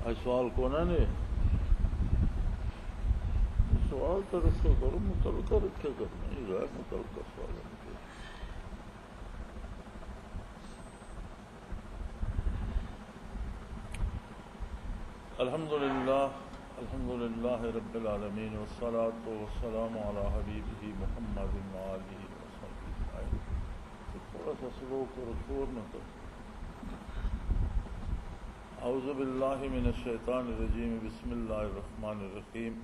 آج سوال کون ہے سوال ترسا کرو متعلقہ رکھے کرنا نہیں غیر متعلقہ سوال ہے الحمد للہ رب العالمین والصلاة والسلام علی حبیبہ محمد وآلہ وصحبہ اجمعین. تھوڑا سا سلو کرو شور نہ کرو. اعوذ باللہ من الشیطان الرجیم بسم اللہ الرحمن الرحیم.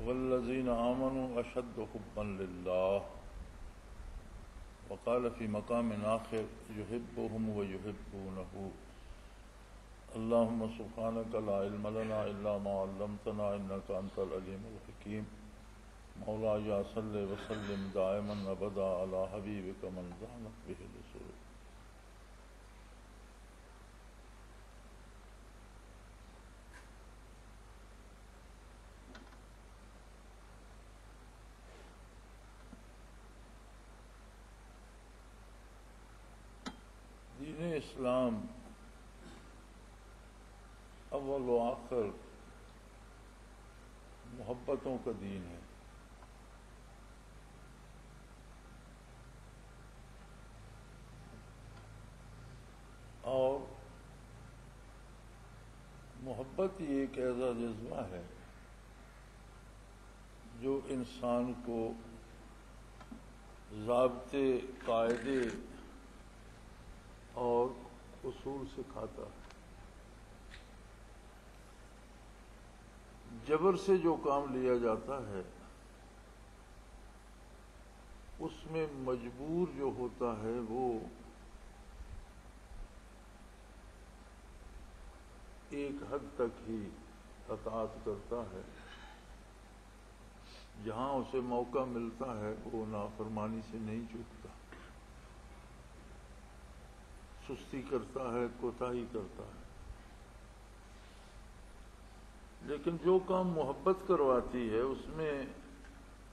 والذین آمنوا اشد حبا للہ. وقال فی مقام آخر یحبهم ویحبونہ. اللہم سبحانک لا علم لنا الا ما علمتنا انک انت العلیم الحکیم. مولا صلی وسلم دائما ابدا علی حبیبک من زانت بہ الرسول. دین اسلام اول و آخر محبتوں کا دین ہے. اور محبت ہی ایک ایسا جذبہ ہے جو انسان کو ضابطے، قاعدے اور اصول سکھاتا ہے. جبر سے جو کام لیا جاتا ہے اس میں مجبور جو ہوتا ہے وہ ایک حد تک ہی اطاعت کرتا ہے. جہاں اسے موقع ملتا ہے وہ نافرمانی سے نہیں چوکتا، سستی کرتا ہے، کوتاہی کرتا ہے. لیکن جو کام محبت کرواتی ہے اس میں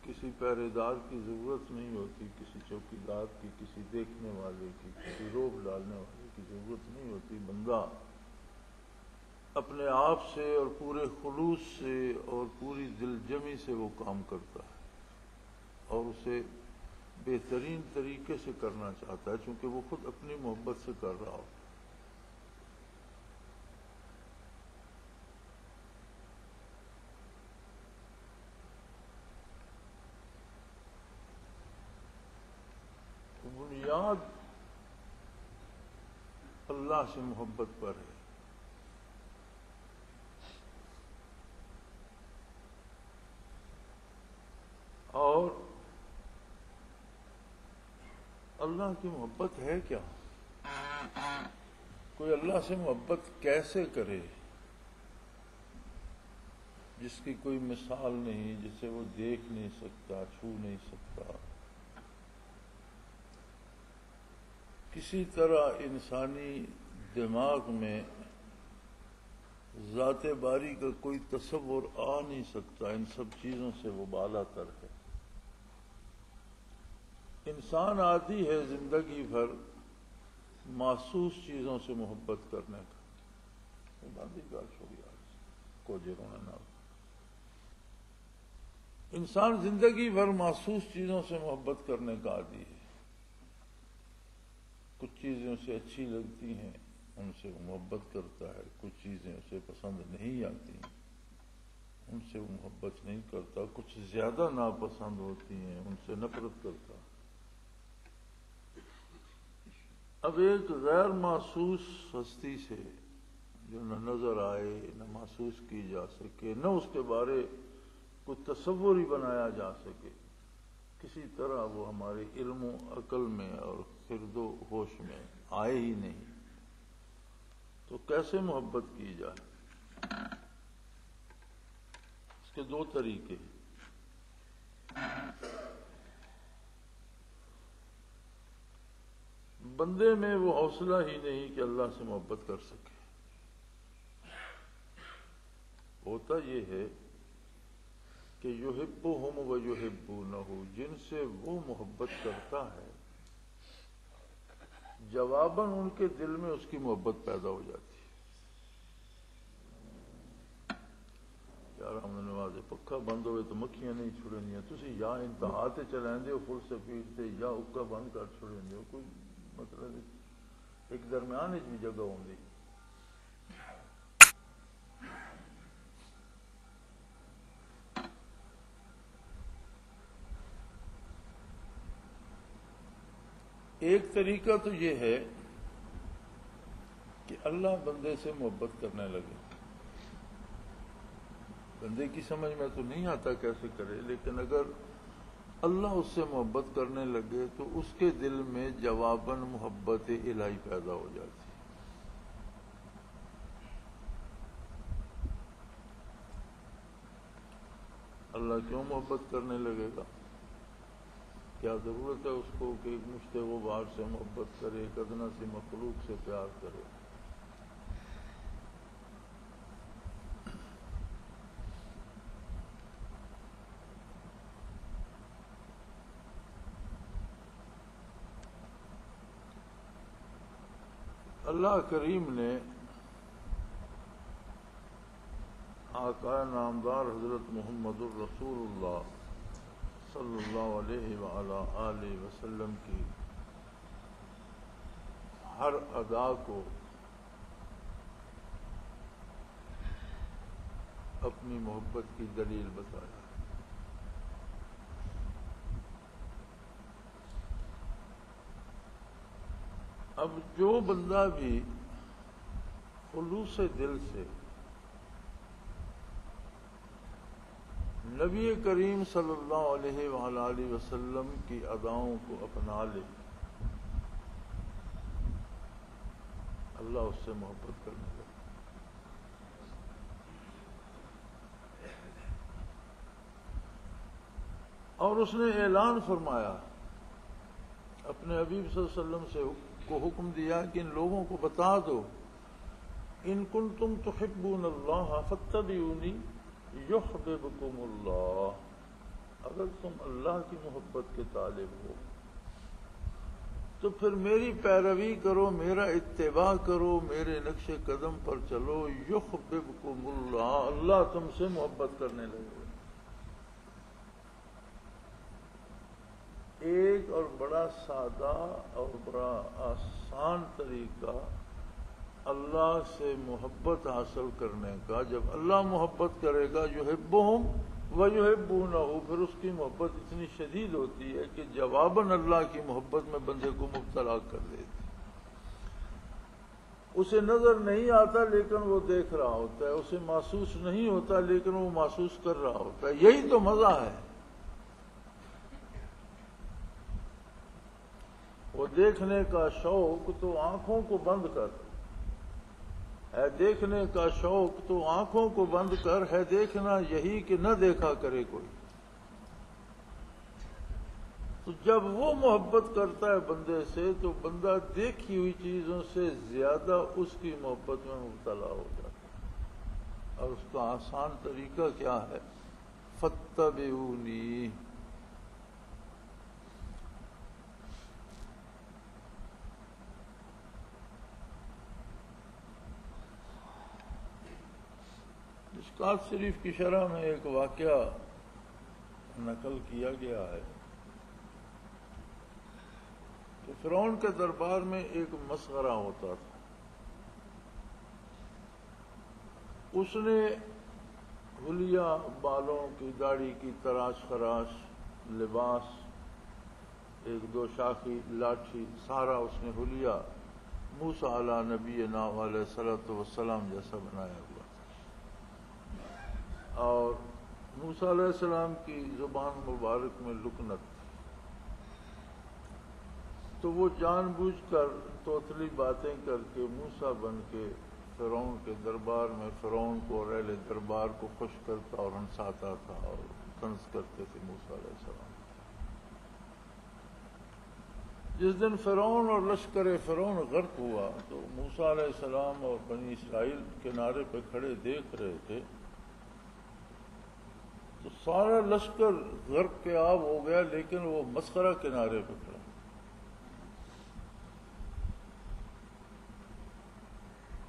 کسی پہرے دار کی ضرورت نہیں ہوتی، کسی چوکیدار کی، کسی دیکھنے والے کی، کسی روب ڈالنے والے کی ضرورت نہیں ہوتی. بندہ اپنے آپ سے اور پورے خلوص سے اور پوری دل جمی سے وہ کام کرتا ہے اور اسے بہترین طریقے سے کرنا چاہتا ہے چونکہ وہ خود اپنی محبت سے کر رہا ہو. بنیاد اللہ سے محبت پر ہے. اور اللہ کی محبت ہے کیا؟ کوئی اللہ سے محبت کیسے کرے جس کی کوئی مثال نہیں، جسے وہ دیکھ نہیں سکتا، چھو نہیں سکتا. کسی طرح انسانی دماغ میں ذات باری کا کوئی تصور آ نہیں سکتا. ان سب چیزوں سے وہ بالا تر ہے. انسان عادی ہے زندگی بھر محسوس چیزوں سے محبت کرنے کا. باندھی گال چھوڑی آج کو جرونا نہ. انسان زندگی بھر محسوس چیزوں سے محبت کرنے کا عادی ہے. کچھ چیزیں اسے اچھی لگتی ہیں، ان سے وہ محبت کرتا ہے. کچھ چیزیں اسے پسند نہیں آتی ہیں، ان سے وہ محبت نہیں کرتا. کچھ زیادہ ناپسند ہوتی ہیں، ان سے نفرت کرتا. اب ایک غیر محسوس ہستی سے جو نہ نظر آئے، نہ محسوس کی جا سکے، نہ اس کے بارے کوئی تصور ہی بنایا جا سکے، کسی طرح وہ ہمارے علم و عقل میں اور خرد و ہوش میں آئے ہی نہیں، تو کیسے محبت کی جائے؟ اس کے دو طریقے. بندے میں وہ حوصلہ ہی نہیں کہ اللہ سے محبت کر سکے. ہوتا یہ ہے کہ یحبہم ویحبونہ، جن سے وہ محبت کرتا ہے جواباً ان کے دل میں اس کی محبت پیدا ہو جاتی ہے. پکا بند ہوئے تو مکھیاں نہیں چھڑیں تسی یا انتہا تے چلائیں دے فل سپیڈ تے یا اکا بند کر چھڑیں دے کوئی مطلب ایک درمیان بھی جگہ ہوندی ایک طریقہ تو یہ ہے کہ اللہ بندے سے محبت کرنے لگے بندے کی سمجھ میں تو نہیں آتا کیسے کرے لیکن اگر اللہ اس سے محبت کرنے لگے تو اس کے دل میں جواباً محبت الہی پیدا ہو جاتی اللہ کیوں محبت کرنے لگے گا کیا ضرورت ہے اس کو کہ ایک مشت غبار سے محبت کرے ایک ادنا سی مخلوق سے پیار کرے اللہ کریم نے آقا نامدار حضرت محمد الرسول اللہ صلی اللہ علیہ وآلہ آلہ وسلم کی ہر ادا کو اپنی محبت کی دلیل بتایا اب جو بندہ بھی خلوص دل سے نبی کریم صلی اللہ علیہ وآلہ وسلم کی اداؤں کو اپنا لے اللہ اس سے محبت کرنے لگے اور اس نے اعلان فرمایا اپنے حبیب صلی اللہ علیہ وسلم سے کو حکم دیا کہ ان لوگوں کو بتا دو ان کنتم تحبون اللہ فاتبعونی یحببکم اللہ اگر تم اللہ کی محبت کے طالب ہو تو پھر میری پیروی کرو میرا اتباع کرو میرے نقش قدم پر چلو یحببکم اللہ اللہ تم سے محبت کرنے لگے ایک اور بڑا سادہ اور بڑا آسان طریقہ اللہ سے محبت حاصل کرنے کا جب اللہ محبت کرے گا یحبہم ویحبونہ پھر اس کی محبت اتنی شدید ہوتی ہے کہ جواباً اللہ کی محبت میں بندے کو مبتلا کر دیتی اسے نظر نہیں آتا لیکن وہ دیکھ رہا ہوتا ہے اسے محسوس نہیں ہوتا لیکن وہ محسوس کر رہا ہوتا ہے یہی تو مزہ ہے وہ دیکھنے کا شوق تو آنکھوں کو بند کر ہے دیکھنے کا شوق تو آنکھوں کو بند کر ہے دیکھنا یہی کہ نہ دیکھا کرے کوئی تو جب وہ محبت کرتا ہے بندے سے تو بندہ دیکھی ہوئی چیزوں سے زیادہ اس کی محبت میں مبتلا ہو جاتا ہے اور اس کا آسان طریقہ کیا ہے فاتبعونی مشکوٰۃ شریف کی شرح میں ایک واقعہ نقل کیا گیا ہے کہ فرعون کے دربار میں ایک مسخرہ ہوتا تھا اس نے حلیہ بالوں کی داڑھی کی تراش خراش لباس ایک دو شاخی لاٹھی سارا اس نے حلیہ موسیٰ علیہ نبینا علیہ الصلوۃ والسلام جیسا بنایا ہوا اور موسیٰ علیہ السلام کی زبان مبارک میں لکنت تو وہ جان بوجھ کر توتلی باتیں کر کے موسیٰ بن کے فرعون کے دربار میں فرعون کو اور اہل دربار کو خوش کرتا اور ہنساتا تھا اور طنز کرتے تھے موسیٰ علیہ السلام جس دن فرعون اور لشکر فرعون غرق ہوا تو موسیٰ علیہ السلام اور بنی اسرائیل کنارے پہ کھڑے دیکھ رہے تھے تو سارا لشکر غرق کے آب ہو گیا لیکن وہ مسخرہ کنارے پہ کھڑا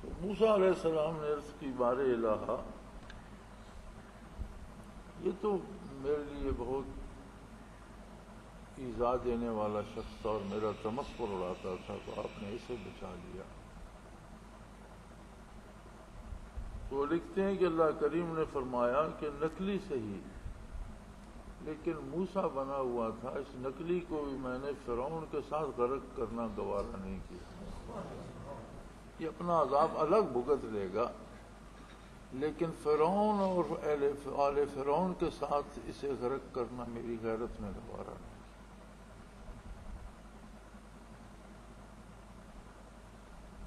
تو موسیٰ علیہ السلام نے عرض کی بارے الہا یہ تو میرے لیے بہت ایذا دینے والا شخص تھا اور میرا تمسخر اڑاتا تھا، تو آپ نے اسے بچا لیا۔ تو لکھتے ہیں کہ اللہ کریم نے فرمایا کہ نکلی صحیح لیکن موسیٰ بنا ہوا تھا، اس نکلی کو بھی میں نے فرعون کے ساتھ غرق کرنا گوارا نہیں کیا۔ یہ اپنا عذاب الگ بھگت لے گا، لیکن فرعون اور آل فرعون کے ساتھ اسے غرق کرنا میری غیرت میں گوارا نہیں۔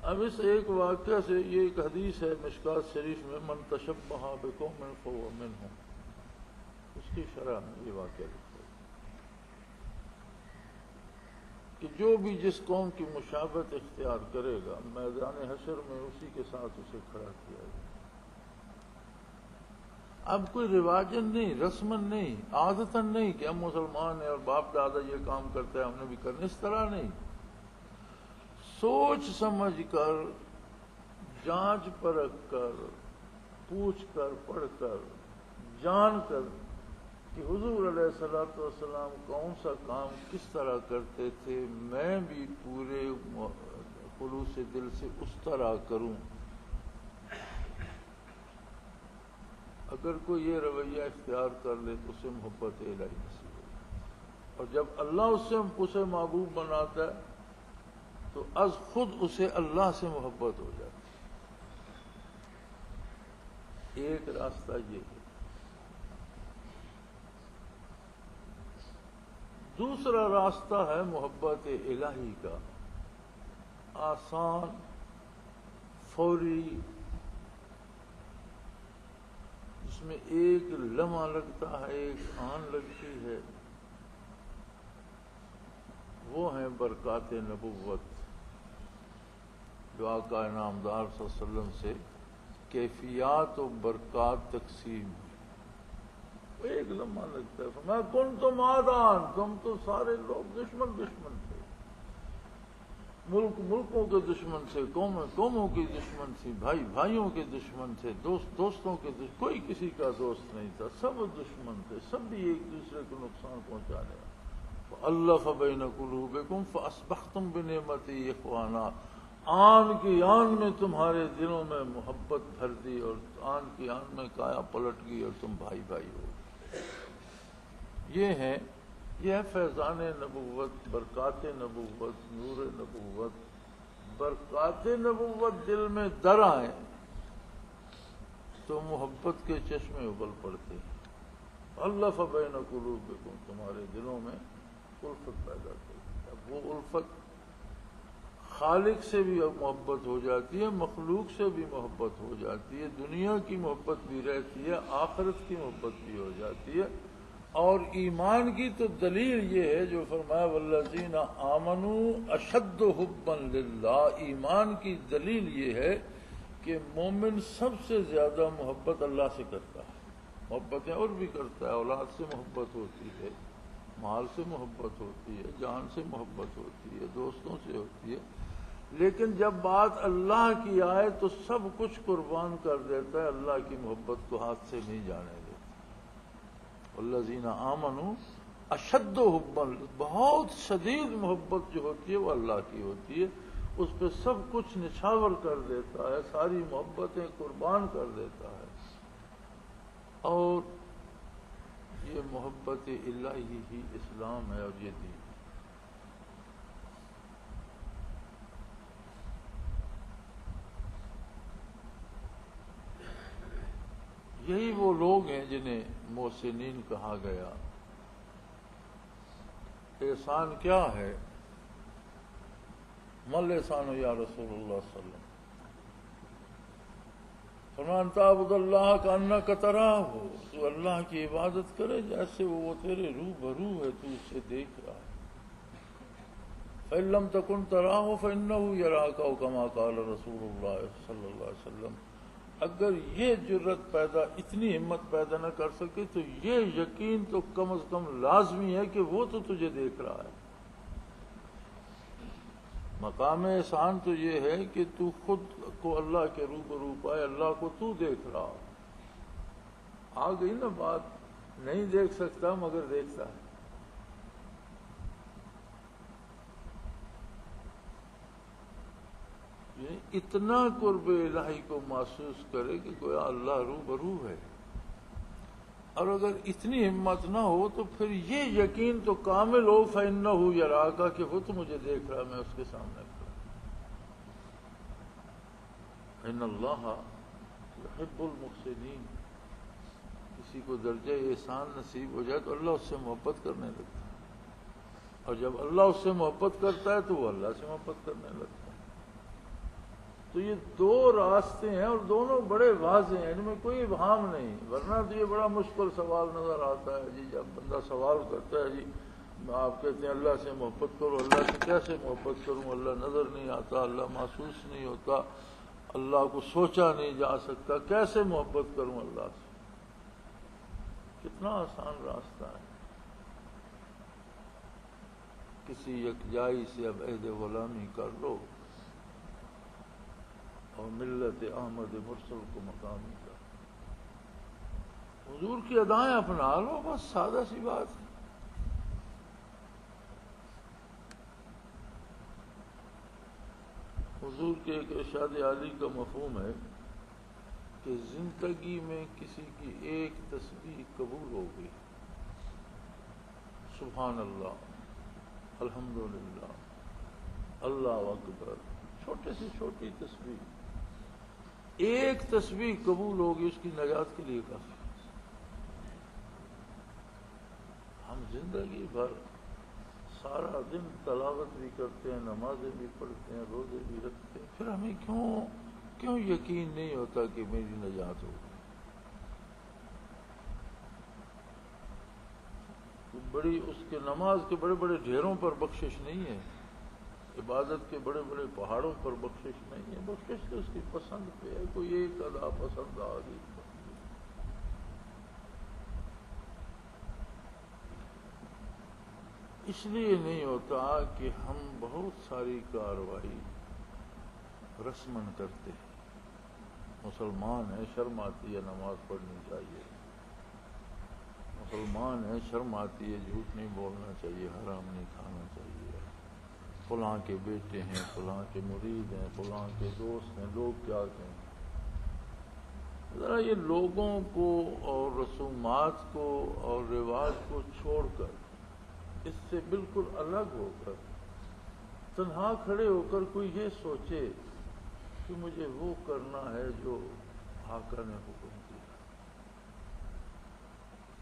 اب اس ایک واقعہ سے یہ ایک حدیث ہے مشکات شریف میں، من تشبہ بقوم فہو منہم، اس کی شرح میں یہ واقعہ لکھا ہے کہ جو بھی جس قوم کی مشابہت اختیار کرے گا میدان حشر میں اسی کے ساتھ اسے کھڑا کیا جائے۔ اب کوئی رواجن نہیں، رسمن نہیں، عادتن نہیں کہ ہم مسلمان ہیں اور باپ دادا یہ کام کرتے ہیں ہم نے بھی کرنا، اس طرح نہیں، سوچ سمجھ کر، جانچ پرکھ کر، پوچھ کر، پڑھ کر، جان کر کہ حضور علیہ الصلوۃ والسلام کون سا کام کس طرح کرتے تھے، میں بھی پورے خلوص دل سے اس طرح کروں۔ اگر کوئی یہ رویہ اختیار کر لے تو اسے محبت الہی نصیب ہو، اور جب اللہ اسے محبوب بناتا ہے تو از خود اسے اللہ سے محبت ہو جاتی ہے۔ ایک راستہ یہ ہے۔ دوسرا راستہ ہے محبت الہی کا، آسان، فوری، جس میں ایک لمحہ لگتا ہے، ایک آن لگتی ہے، وہ ہیں برکات نبوت، جو آقا انعامدار صلی اللہ علیہ وسلم سے کیفیات و برکات تقسیم ہے۔ ایک لمحہ لگتا ہے، میں کن تم آدان، تم تو سارے لوگ دشمن تھے، ملکوں کے دشمن تھے، قوموں کے دشمن تھے، بھائیوں کے دشمن تھے، دوستوں کے دشمن، کوئی کسی کا دوست نہیں تھا، سب دشمن تھے، سب بھی ایک دوسرے کو نقصان پہنچانے والے۔ فَأَلَّفَ بَيْنَ قُلُوبِكُمْ فَأَصْبَحْتُمْ بِنِعْمَتِهِ إِخْوَانًا، آن کی آن میں تمہارے دلوں میں محبت بھر دی اور آن کی آن میں کایا پلٹ گئی اور تم بھائی ہو۔ یہ ہے فیضان نبوت، برکات نبوت، نور نبوت۔ برکات نبوت دل میں در آئے تو محبت کے چشمے ابل پڑتے ہیں۔ الف بین قلوبکم، تمہارے دلوں میں الفت پیدا کرتی ہے۔ اب وہ الفت خالق سے بھی محبت ہو جاتی ہے، مخلوق سے بھی محبت ہو جاتی ہے، دنیا کی محبت بھی رہتی ہے، آخرت کی محبت بھی ہو جاتی ہے۔ اور ایمان کی تو دلیل یہ ہے جو فرمایا والذین آمنوا اشد حبا للہ، ایمان کی دلیل یہ ہے کہ مومن سب سے زیادہ محبت اللہ سے کرتا ہے۔ محبتیں اور بھی کرتا ہے، اولاد سے محبت ہوتی ہے، مال سے محبت ہوتی ہے، جان سے محبت ہوتی ہے، دوستوں سے ہوتی ہے، لیکن جب بات اللہ کی آئے تو سب کچھ قربان کر دیتا ہے، اللہ کی محبت کو ہاتھ سے نہیں جانے دیتا۔ والذین آمنوا اشد حبا، بہت شدید محبت جو ہوتی ہے وہ اللہ کی ہوتی ہے، اس پہ سب کچھ نچھاور کر دیتا ہے، ساری محبتیں قربان کر دیتا ہے۔ اور یہ محبت الہی ہی اسلام ہے اور یہ دین۔ یہی وہ لوگ ہیں جنہیں محسنین کہا گیا۔ احسان کیا ہے؟ مل احسان یا رسول اللہ صلی اللہ علیہ وسلم، فرمان تعبد اللہ کأنک تراہ، تو اللہ کی عبادت کرے جیسے وہ تیرے روبرو ہے، تو اسے دیکھ رہا ہے۔ فإن لم تکن تراہ فإنہ یراک، او کما قال رسول اللہ صلی اللہ علیہ وسلم۔ اگر یہ جرت اتنی ہمت پیدا نہ کر سکے تو یہ یقین تو کم از کم لازمی ہے کہ وہ تو تجھے دیکھ رہا ہے۔ مقام احسان تو یہ ہے کہ تو خود کو اللہ کے روبرو پائے، اللہ کو تو دیکھ رہا ہو۔ آ گئی نا بات نہیں دیکھ سکتا مگر دیکھتا ہے. اتنا قرب الہی کو محسوس کرے کہ گویا اللہ روبرو ہے. اور اگر اتنی ہمت نہ ہو تو پھر یہ یقین تو کامل ہو فَإِنَّهُ يَرَاكَ کہ وہ تو مجھے دیکھ رہا ہے، میں اس کے سامنے کھڑا. إِنَّ اللَّهَ يُحِبُّ الْمُحْسِنِينَ. کسی کو درجہ احسان نصیب ہو جائے تو اللہ اس سے محبت کرنے لگتا ہے، اور جب اللہ اس سے محبت کرتا ہے تو وہ اللہ سے محبت کرنے لگتا ہے. تو یہ دو راستے ہیں اور دونوں بڑے واضح ہیں، ان میں کوئی ابہام نہیں. ورنہ تو یہ بڑا مشکل سوال نظر آتا ہے جی. جب بندہ سوال کرتا ہے جی آپ کہتے ہیں اللہ سے محبت کرو، اللہ سے کیسے محبت کروں؟ اللہ نظر نہیں آتا، اللہ محسوس نہیں ہوتا، اللہ کو سوچا نہیں جا سکتا، کیسے محبت کروں اللہ سے؟ کتنا آسان راستہ ہے. کسی یکجائی سے اب عہد غلامی کر لو اور ملت احمد مرسل کو مقامی کر، حضور کی ادائیں اپنا لو، بس سادہ سی بات ہے. حضور کے ایک ارشاد عالی کا مفہوم ہے کہ زندگی میں کسی کی ایک تسبیح قبول ہو گئی، سبحان اللہ، الحمدللہ، اللہ اکبر، چھوٹے سے چھوٹی تسبیح، ایک تسبیح قبول ہوگی، اس کی نجات کے لیے کافی. ہم زندگی بھر سارا دن تلاوت بھی کرتے ہیں، نمازیں بھی پڑھتے ہیں، روزے بھی رکھتے ہیں، پھر ہمیں کیوں یقین نہیں ہوتا کہ میری نجات ہوگی؟ بڑی اس کے نماز کے بڑے بڑے ڈھیروں پر بخشش نہیں ہے، عبادت کے بڑے بڑے پہاڑوں پر بخشش نہیں ہے. بخشش تو اس کی پسند پہ ہے. کوئی ایک ادا پسند آ گئی. اس لیے نہیں ہوتا کہ ہم بہت ساری کارروائی رسمن کرتے ہیں. مسلمان ہیں، شرم آتی ہے نماز پڑھنی چاہیے. مسلمان ہیں، شرم آتی ہے جھوٹ نہیں بولنا چاہیے، حرام نہیں کھانا چاہیے. فلاں کے بیٹے ہیں، فلاں کے مرید ہیں، فلاں کے دوست ہیں، لوگ کیا کہیں. ذرا یہ لوگوں کو اور رسومات کو اور رواج کو چھوڑ کر، اس سے بالکل الگ ہو کر، تنہا کھڑے ہو کر کوئی یہ سوچے کہ مجھے وہ کرنا ہے جو آقا نے حکم کیا.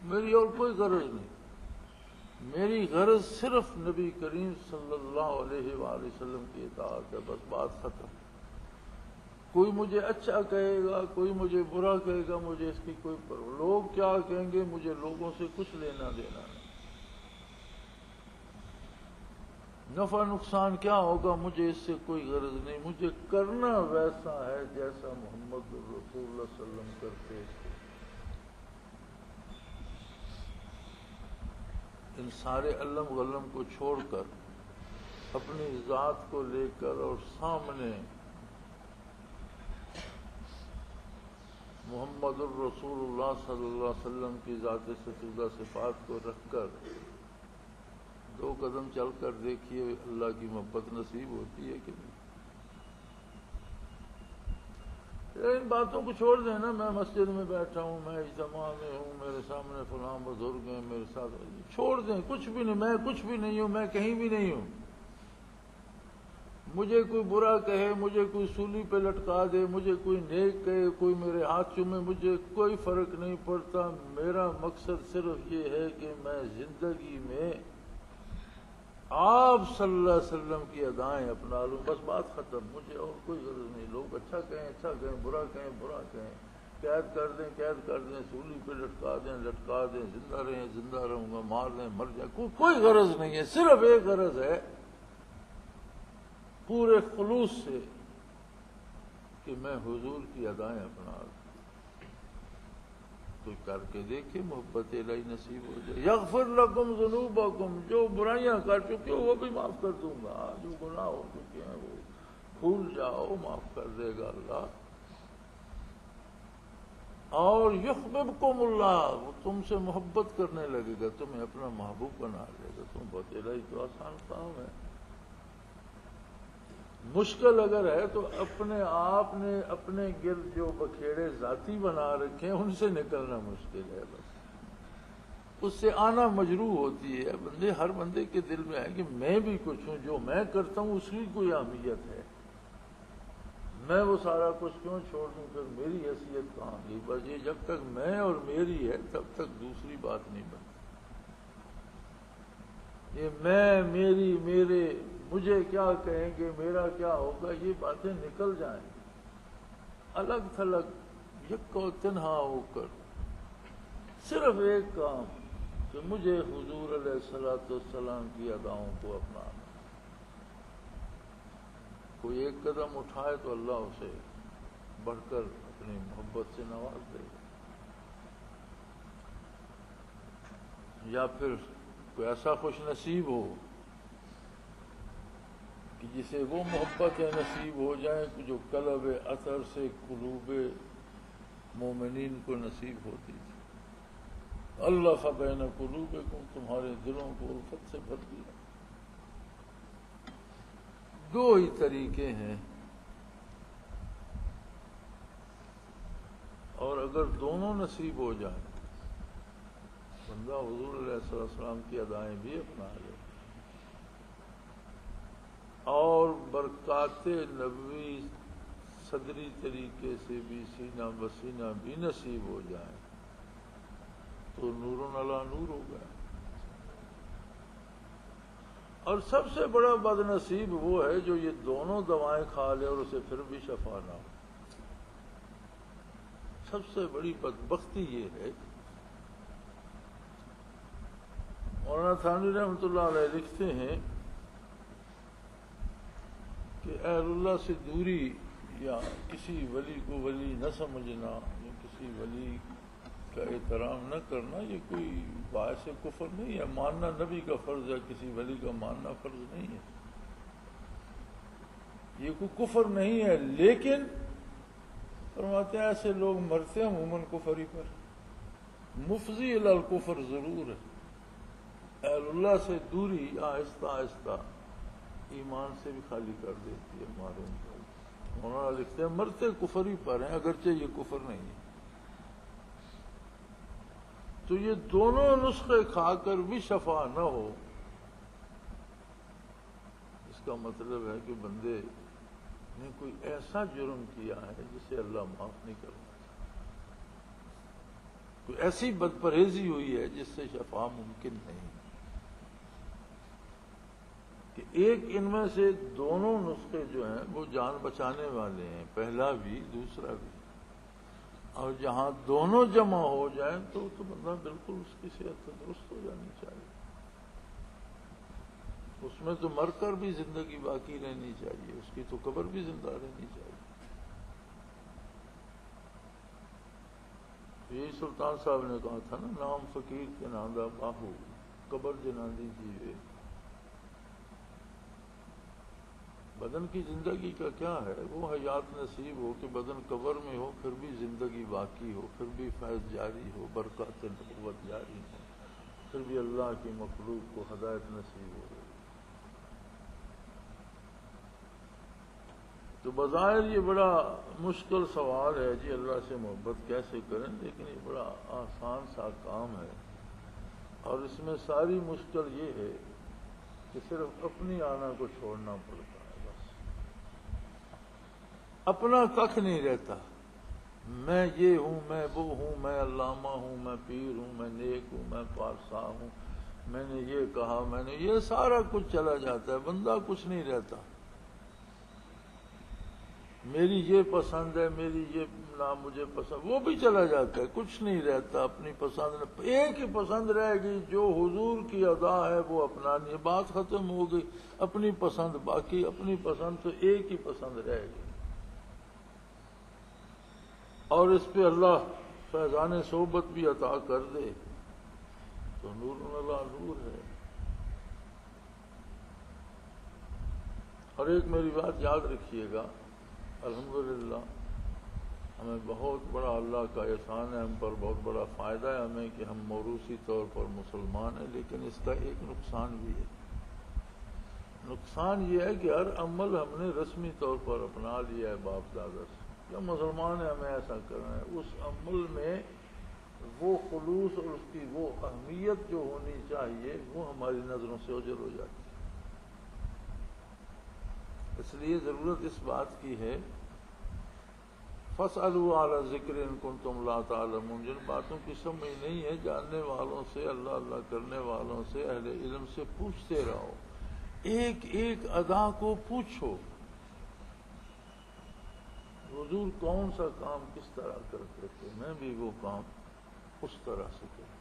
میری اور کوئی غرض نہیں. میری غرض صرف نبی کریم صلی اللہ علیہ وآلہ وسلم کی اطاعت ہے، بس بات ختم. کوئی مجھے اچھا کہے گا، کوئی مجھے برا کہے گا، مجھے اس کی کوئی پرواہ. لوگ کیا کہیں گے، مجھے لوگوں سے کچھ لینا دینا نہیں. نفع نقصان کیا ہوگا، مجھے اس سے کوئی غرض نہیں. مجھے کرنا ویسا ہے جیسا محمد رسول اللہ صلی اللہ علیہ وسلم کرتے تھے. ان سارے علم غلم کو چھوڑ کر اپنی ذات کو لے کر اور سامنے محمد الرسول اللہ صلی اللہ علیہ وسلم کی ذات ستودہ صفات کو رکھ کر 2 قدم چل کر دیکھیے اللہ کی محبت نصیب ہوتی ہے کہ نہیں. ان باتوں کو چھوڑ دیں نا. میں مسجد میں بیٹھا ہوں، میں اجتماع میں ہوں، میرے سامنے فلاں بزرگ ہیں، میرے ساتھ، چھوڑ دیں. کچھ بھی نہیں، میں کچھ بھی نہیں ہوں، میں کہیں بھی نہیں ہوں. مجھے کوئی برا کہے، مجھے کوئی سولی پہ لٹکا دے، مجھے کوئی نیک کہے، کوئی میرے ہاتھ چومے، مجھے کوئی فرق نہیں پڑتا. میرا مقصد صرف یہ ہے کہ میں زندگی میں آپ صلی اللہ علیہ وسلم کی ادائیں اپنا لوں، بس بات ختم. مجھے اور کوئی غرض نہیں. لوگ اچھا کہیں اچھا کہیں، برا کہیں برا کہیں، قید کر دیں قید کر دیں، سولی پہ لٹکا دیں لٹکا دیں، زندہ رہیں زندہ رہوں گا، مار دیں مر جائیں، کوئی غرض نہیں ہے. صرف ایک غرض ہے پورے خلوص سے کہ میں حضور کی ادائیں اپنا لوں. تو کر کے دیکھیں، محبت الہی نصیب ہو جائے. یغفر لکم ذنوبکم، جو برائیاں کر چکے ہو وہ بھی معاف کر دوں گا. جو گناہ ہو چکے ہیں وہ بھول جاؤ، معاف کر دے گا اللہ. اور یحببکم اللہ، وہ تم سے محبت کرنے لگے گا، تمہیں اپنا محبوب بنا لے گا۔ تم بتیرا ہی تو آسان کام ہے۔ مشکل اگر ہے تو اپنے آپ نے اپنے گرد جو بکھیڑے ذاتی بنا رکھے ہیں ان سے نکلنا مشکل ہے، بس اس سے آنا مجروح ہوتی ہے۔ ہر بندے کے دل میں ہے کہ میں بھی کچھ ہوں، جو میں کرتا ہوں اس کی کوئی اہمیت ہے، میں وہ سارا کچھ کیوں چھوڑ دوں، پھر میری حیثیت کہاں گئی؟ بس یہ جب تک میں اور میری ہے تب تک دوسری بات نہیں بنتی۔ یہ میں، میری، میرے، مجھے کیا کہیں گے، میرا کیا ہوگا، یہ باتیں نکل جائیں الگ تھلگ یک و تنہا ہو کر، صرف ایک کام کہ مجھے حضور علیہ الصلوۃ والسلام کی اداؤں کو اپنانا۔ کوئی ایک قدم اٹھائے تو اللہ اسے بڑھ کر اپنی محبت سے نواز دے گا، یا پھر کوئی ایسا خوش نصیب ہو کہ جسے وہ محبتیں نصیب ہو جائیں کہ جو قلب اثر سے قلوب مومنین کو نصیب ہوتی تھی۔ اللہ بین قلوبکم، تمہارے دلوں کو الفت سے بھر دیا۔ دو ہی طریقے ہیں، اور اگر دونوں نصیب ہو جائیں بندہ حضور علیہ السلام کی ادائیں بھی اپنا لے اور برکات نبوی صدری طریقے سے بھی سینہ بسینہ بھی نصیب ہو جائیں تو نور علی نور ہو گیا۔ اور سب سے بڑا بد نصیب وہ ہے جو یہ دونوں دوائیں کھا لے اور اسے پھر بھی شفا نہ ہو۔ سب سے بڑی بدبختی یہ ہے۔ مولانا تھانوی رحمۃ اللہ علیہ لکھتے ہیں کہ اہل اللہ سے دوری یا کسی ولی کو ولی نہ سمجھنا یا کسی ولی کا احترام نہ کرنا یہ کوئی باعث کفر نہیں ہے۔ ماننا نبی کا فرض ہے، کسی ولی کا ماننا فرض نہیں ہے، یہ کوئی کفر نہیں ہے۔ لیکن فرماتے ہیں ایسے لوگ مرتے ہیں عموماً کفر ہی پر، مفضی الی الکفر ضرور ہے۔ اہل اللہ سے دوری آہستہ آہستہ ایمان سے بھی خالی کر دیتی ہے، معلوم کر۔ مولانا لکھتے ہیں مرتے کفر ہی پر ہیں اگرچہ یہ کفر نہیں ہے۔ تو یہ دونوں نسخے کھا کر بھی شفا نہ ہو، اس کا مطلب ہے کہ بندے نے کوئی ایسا جرم کیا ہے جسے اللہ معاف نہیں کرنا چاہتا، کوئی ایسی بد پرہیزی ہوئی ہے جس سے شفا ممکن نہیں کہ ایک ان میں سے دونوں نسخے جو ہیں وہ جان بچانے والے ہیں، پہلا بھی دوسرا بھی، اور جہاں دونوں جمع ہو جائیں تو بندہ بالکل اس کی صحت درست ہو جانی چاہیے، اس میں تو مر کر بھی زندگی باقی رہنی چاہیے، اس کی تو قبر بھی زندہ رہنی چاہیے۔ یہی سلطان صاحب نے کہا تھا نا، نام فقیر کے ناندہ باہو قبر جناندی جیوے۔ بدن کی زندگی کا کیا ہے؟ وہ حیات نصیب ہو کہ بدن قبر میں ہو پھر بھی زندگی باقی ہو، پھر بھی فیض جاری ہو، برکات نبوت جاری ہو، پھر بھی اللہ کی مخلوق کو ہدایت نصیب ہو۔ تو بظاہر یہ بڑا مشکل سوال ہے جی اللہ سے محبت کیسے کریں، لیکن یہ بڑا آسان سا کام ہے، اور اس میں ساری مشکل یہ ہے کہ صرف اپنی آنا کو چھوڑنا پڑتا ہے، بس اپنا ککھ نہیں رہتا۔ میں یہ ہوں، میں وہ ہوں، میں علامہ ہوں، میں پیر ہوں، میں نیک ہوں، میں پارسا ہوں، میں نے یہ کہا، میں نے یہ سارا کچھ چلا جاتا ہے، بندہ کچھ نہیں رہتا۔ میری یہ پسند ہے، میری یہ نہ مجھے پسند، وہ بھی چلا جاتا ہے، کچھ نہیں رہتا اپنی پسند۔ ایک ہی پسند رہے گی جو حضور کی ادا ہے وہ اپنانی ہے، بات ختم ہو گئی۔ اپنی پسند باقی، اپنی پسند تو ایک ہی پسند رہے گی، اور اس پہ اللہ فیضان صحبت بھی عطا کر دے تو نور علی نور ہے۔ اور ایک میری بات یاد رکھیے گا، الحمدللہ ہمیں بہت بڑا اللہ کا احسان ہے ہم پر، بہت بڑا فائدہ ہے ہمیں کہ ہم موروثی طور پر مسلمان ہیں، لیکن اس کا ایک نقصان بھی ہے۔ نقصان یہ ہے کہ ہر عمل ہم نے رسمی طور پر اپنا لیا ہے باپ دادا سے، کیا مسلمان ہیں ہمیں ایسا کرنا ہے، اس عمل میں وہ خلوص اور اس کی وہ اہمیت جو ہونی چاہیے وہ ہماری نظروں سے اوجھل ہو جاتی ہے۔ اس لیے ضرورت اس بات کی ہے، فَاسْأَلُوا عَلَى ذِكْرٍ إِن كُنتُمْ لَا تَعْلَمُونَ، جن باتوں کی سمجھ نہیں ہے جاننے والوں سے، اللہ اللہ کرنے والوں سے، اہل علم سے پوچھتے رہو، ایک ایک ادا کو پوچھو، حضور کون سا کام کس طرح کرتے تھے، میں بھی وہ کام اس طرح سے کروں،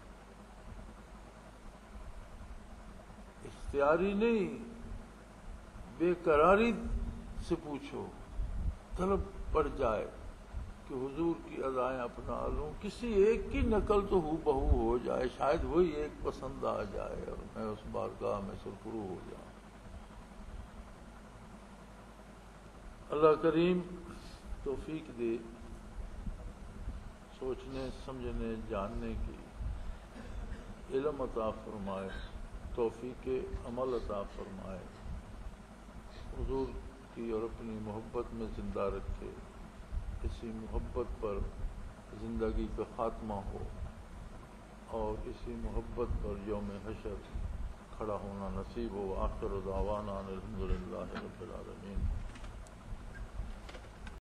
اختیاری نہیں، بے قراری سے پوچھو، طلب پڑ جائے کہ حضور کی ادائیں اپنا لوں، کسی ایک کی نقل تو ہو بہو ہو جائے، شاید وہی ایک پسند آ جائے اور میں اس بارگاہ میں سرخرو ہو جاؤں۔ اللہ کریم توفیق دے سوچنے سمجھنے جاننے کی، علم عطا فرمائے، توفیق عمل عطا فرمائے، حضور کی اور اپنی محبت میں زندہ رکھے، اسی محبت پر زندگی کا خاتمہ ہو اور اسی محبت پر یوم حشر کھڑا ہونا نصیب ہو۔ آخر دعوانا الحمدللہ رب العالمین۔